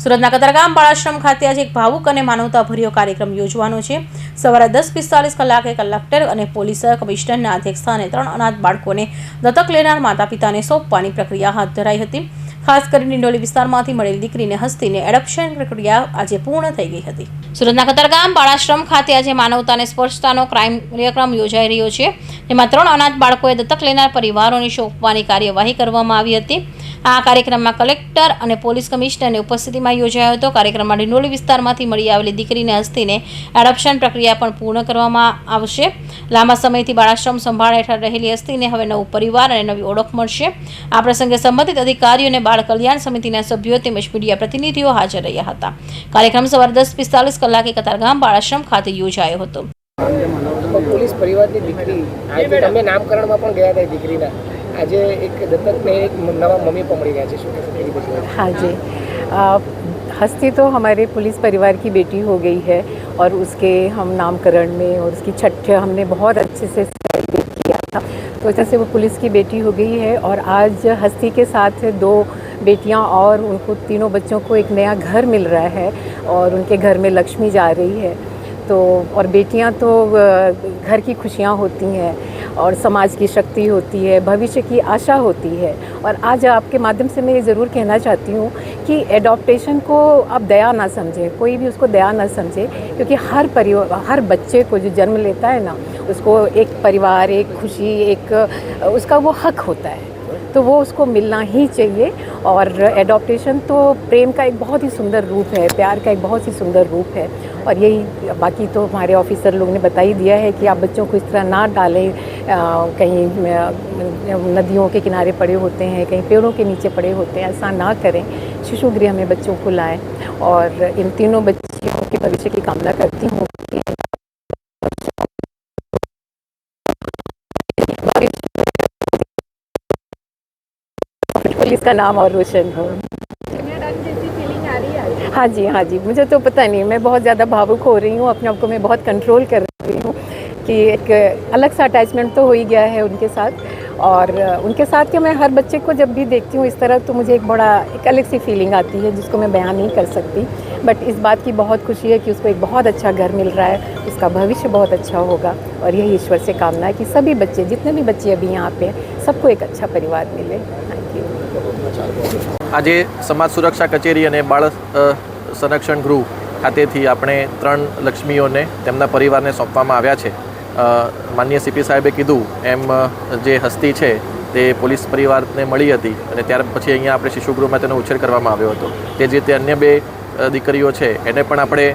સુરતના કતારગામ બાળાશ્રમ ખાતે આજે એક ભાવુક અને માનવતાભર્યો કાર્યક્રમ યોજવાનો છે। સવારે 10:45 કલાકે કલેક્ટર અને પોલીસ કમિશનરના અધ્યક્ષસ્થાને 3 અનાથ બાળકોને દત્તક લેનાર માતા પિતાને સોંપવાની પ્રક્રિયા હાથ ધરાઈ હતી। ખાસ કરીને ડિંડોલી વિસ્તારમાંથી મળેલી દીકરીને હસ્તીને એડોપ્શન પ્રક્રિયા આજે પૂર્ણ થઈ ગઈ હતી। સુરતના કતારગામ બાળાશ્રમ ખાતે આજે માનવતાને સ્પર્શતાનો કાર્યક્રમ યોજાઈ રહ્યો છે, જેમાં 3 અનાથ બાળકોએ દત્તક લેનાર પરિવારોને સોંપવાની કાર્યવાહી કરવામાં આવી હતી। આ કાર્યક્રમમાં કલેક્ટર અને પોલીસ કમિશનરની ઉપસ્થિતિમાં યોજાયો હતો। કાર્યક્રમમાં ડિંડોલી વિસ્તારમાંથી મળી આવેલી દીકરીને હસ્તીને એડોપ્શન પ્રક્રિયા પણ પૂર્ણ કરવામાં આવશે। લાંબા સમયથી બાળાશ્રમ સંભાળ હેઠળ રહેલી હસ્તીને હવે નવો પરિવાર અને નવી ઓળખ મળશે। આ પ્રસંગે સંબંધિત અધિકારીઓ અને બાળ કલ્યાણ સમિતિના સભ્યો તેમજ મીડિયા પ્રતિનિધિઓ હાજર રહ્યા હતા। કાર્યક્રમ સવારે 10:45 કલાકે કતારગામ બાળાશ્રમ ખાતે યોજાયો હતો। પોલીસ પરિવારની દીકરી આજે તમે નામકરણમાં પણ ગયા હતા દીકરીના, આજે એક દત્તકને એક નવા મમ્મી પણ મળી ગયા છે, શું કહેશો? हाँ जी, हस्ती तो हमारे पुलिस परिवार की बेटी हो गई है और उसके हम नामकरण में और उसकी छठ हमने बहुत अच्छे से सेलिब्रेट किया था। तो जैसे वो पुलिस की बेटी हो गई है और आज हस्ती के साथ 2 बेटियां और उनको तीनों बच्चों को एक नया घर मिल रहा है और उनके घर में लक्ष्मी जा रही है। तो और बेटियां तो घर की खुशियां होती हैं और समाज की शक्ति होती है, भविष्य की आशा होती है। और आज आपके माध्यम से मैं ये ज़रूर कहना चाहती हूँ कि एडॉप्टेशन को अब दया ना समझे, कोई भी उसको दया ना समझे, क्योंकि हर बच्चे को जो जन्म लेता है ना, उसको एक परिवार, एक खुशी, एक उसका वो हक होता है, तो वो उसको मिलना ही चाहिए। और एडॉप्टेशन तो प्रेम का एक बहुत ही सुंदर रूप है, प्यार का एक बहुत ही सुंदर रूप है। और यही बाकी तो हमारे ऑफिसर लोग ने बता ही दिया है कि आप बच्चों को इस तरह ना डालें, कहीं नदियों के किनारे पड़े होते हैं, कहीं पेड़ों के नीचे पड़े होते हैं, ऐसा ना करें। शिशु गृह में बच्चों को लाएं और इन तीनों बच्चियों के भविष्य की कामना करती हूँ कि पुलिस का नाम और रोशन हो। हाँ जी, मुझे तो पता नहीं, मैं बहुत ज़्यादा भावुक हो रही हूँ, अपने आप को मैं बहुत कंट्रोल कर रही हूँ कि एक अलग सा अटैचमेंट तो हो ही गया है उनके साथ। और उनके साथ के मैं हर बच्चे को जब भी देखती हूँ इस तरह, तो मुझे एक अलग सी फीलिंग आती है जिसको मैं बयान नहीं कर सकती। बट इस बात की बहुत खुशी है कि उसको एक बहुत अच्छा घर मिल रहा है, उसका भविष्य बहुत अच्छा होगा। और यही ईश्वर से कामना है कि सभी बच्चे, जितने भी बच्चे अभी यहाँ पे हैं, सबको एक अच्छा परिवार मिले। આજે સમાજ સુરક્ષા કચેરી અને બાળ સંરક્ષણ ગૃહ ખાતેથી આપણે 3 લક્ષ્મીઓને તેમના પરિવારને સોંપવામાં આવ્યા છે। માનનીય સીપી સાહેબે કીધું એમ જે હસ્તી છે તે પોલીસ પરિવારને મળી હતી અને ત્યાર પછી અહીંયા આપણે શિશુગૃહમાં તેનો ઉછેર કરવામાં આવ્યો હતો। તે જ રીતે અન્ય 2 દીકરીઓ છે એને પણ આપણે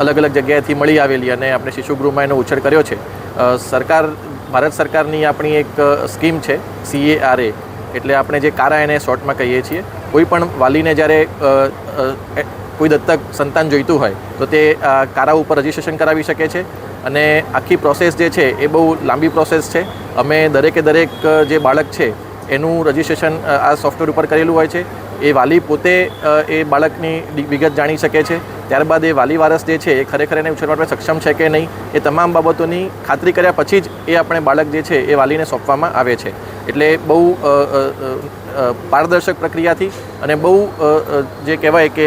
અલગ અલગ જગ્યાએથી મળી આવેલી અને આપણે શિશુગૃહમાં એનો ઉછેર કર્યો છે। સરકાર, ભારત સરકારની આપણી એક સ્કીમ છે CARA, એટલે આપણે જે કારા એને શોર્ટમાં કહીએ છીએ। કોઈ પણ વાલીને જ્યારે કોઈ દત્તક સંતાન જોઈતું હોય તો તે કારા ઉપર રજિસ્ટ્રેશન કરાવી શકે છે અને આખી પ્રોસેસ જે છે એ બહુ લાંબી પ્રોસેસ છે। અમે દરેકે દરેક જે બાળક છે એનું રજિસ્ટ્રેશન આ સોફ્ટવેર ઉપર કરેલું હોય છે। એ વાલી પોતે એ બાળકની વિગત જાણી શકે છે। ત્યારબાદ એ વાલી વારસ જે છે એ ખરેખર એને ઉછેર માટે સક્ષમ છે કે નહીં એ તમામ બાબતોની ખાતરી કર્યા પછી જ એ આપણે બાળક જે છે એ વાલીને સોંપવામાં આવે છે। એટલે બહુ પારદર્શક પ્રક્રિયાથી અને બહુ જે કહેવાય કે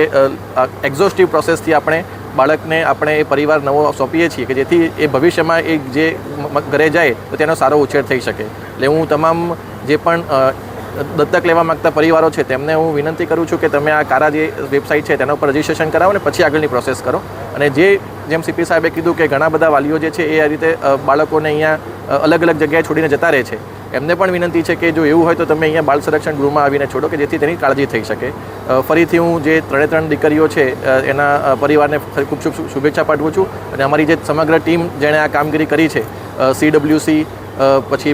એક્ઝોસ્ટિવ પ્રોસેસથી આપણે બાળકને આપણે એ પરિવાર નવો સોંપીએ છીએ કે જેથી એ ભવિષ્યમાં એ જે ઘરે જાય તો તેનો સારો ઉછેર થઈ શકે। એટલે હું તમામ જે પણ દત્તક લેવા માગતા પરિવારો છે તેમને હું વિનંતી કરું છું કે તમે આ કારા જે વેબસાઇટ છે તેના ઉપર રજિસ્ટ્રેશન કરાવો અને પછી આગળની પ્રોસેસ કરો। અને જેમ સીપી સાહેબે કીધું કે ઘણા બધા વાલીઓ જે છે એ આ રીતે બાળકોને અહીંયા અલગ અલગ જગ્યાએ છોડીને જતા રહે છે, એમને પણ વિનંતી છે કે જો એવું હોય તો તમે અહીંયા બાળ સંરક્ષણ ગૃહમાં આવીને છોડો કે જેથી તેની કાળજી થઈ શકે। ફરીથી હું જે 3 દીકરીઓ છે એના પરિવારને ખૂબ શુભેચ્છા પાઠવું છું અને અમારી જે સમગ્ર ટીમ જેણે આ કામગીરી કરી છે, CWC પછી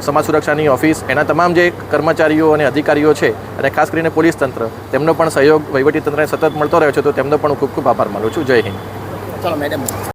સમાજ સુરક્ષાની ઓફિસ, એના તમામ જે કર્મચારીઓ અને અધિકારીઓ છે અને ખાસ કરીને પોલીસ તંત્ર, તેમનો પણ સહયોગ વહીવટી તંત્રને સતત મળતો રહ્યો છે, તો તેમનો પણ ખૂબ ખૂબ આભાર માનું છું। જય હિન્દ। ચાલો મેડમ।